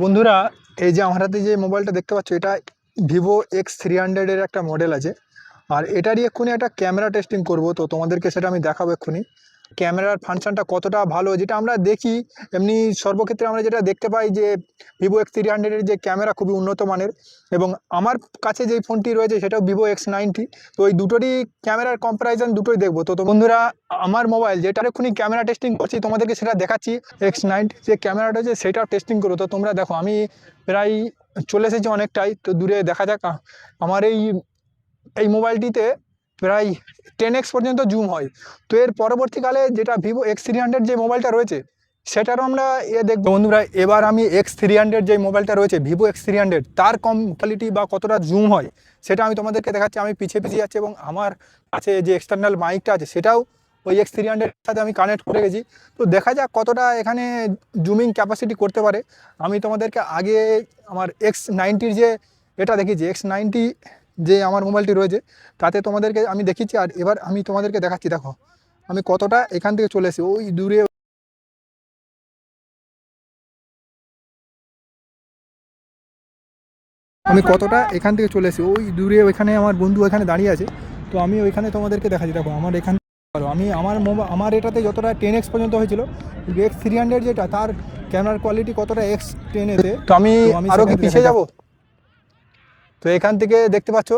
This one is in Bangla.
বন্ধুরা, এই যে আমার হাতে যে মোবাইলটা দেখতে পাচ্ছ, এটা ভিভো X300 এর একটা মডেল আছে। আর এটারই এক্ষুনি একটা ক্যামেরা টেস্টিং করব, তো তোমাদেরকে সেটা আমি দেখাবো এক্ষুনি। ক্যামেরার ফাংশনটা কতটা ভালো, যেটা আমরা দেখি এমনি সর্বক্ষেত্রে আমরা যেটা দেখতে পাই যে ভিভো X300 এর যে ক্যামেরা খুবই উন্নত মানের। এবং আমার কাছে যেই ফোনটি রয়েছে সেটাও ভিভো X90। তো এই দুটোরই ক্যামেরার কম্পারিজন দুটোই দেখবো। তো বন্ধুরা, আমার মোবাইল যেটা এক্ষুনি ক্যামেরা টেস্টিং করছি তোমাদেরকে সেটা দেখাচ্ছি। X90 যে ক্যামেরাটা আছে সেটাও টেস্টিং করো। তো তোমরা দেখো, আমি প্রায় চলে এসেছি অনেকটাই, তো দূরে দেখা যাক। আমার এই এই মোবাইলটিতে প্রায় 10x পর্যন্ত জুম হয়। তো এর পরবর্তীকালে যেটা ভিভো X300 যে মোবাইলটা রয়েছে সেটারও আমরা দেখবো। বন্ধুরা, এবার আমি X300 যে মোবাইলটা রয়েছে ভিভো X300 তার কম কোয়ালিটি বা কতটা জুম হয় সেটা আমি তোমাদেরকে দেখাচ্ছি। আমি পিছিয়ে পিছিয়ে যাচ্ছি এবং আমার কাছে যে এক্সটার্নাল মাইকটা আছে সেটাও ওই X300 সাথে আমি কানেক্ট করে গেছি। তো দেখা যাক কতটা এখানে জুমিং ক্যাপাসিটি করতে পারে। আমি তোমাদেরকে আগে আমার X90 যে এটা দেখিয়েছি, X90 যে আমার মোবাইলটি রয়েছে তাতে তোমাদেরকে আমি দেখিয়েছি। আর এবার আমি তোমাদেরকে দেখাচ্ছি, দেখো আমি কতটা এখান থেকে চলে এসেছি ওই দূরে। আমি কতটা এখান থেকে চলে এসেছি ওই দূরে, ওইখানে আমার বন্ধু এখানে দাঁড়িয়ে আছে। তো আমি ওইখানে তোমাদেরকে দেখাচ্ছি, দেখো আমার এখান আমি আমার এটাতে যতটা 10x পর্যন্ত হয়েছিল, X300 যেটা তার ক্যামেরার কোয়ালিটি কতটা X10 এতে। তো আমি আরও কি পিছিয়ে যাব। তো এখান থেকে দেখতে পাচ্ছ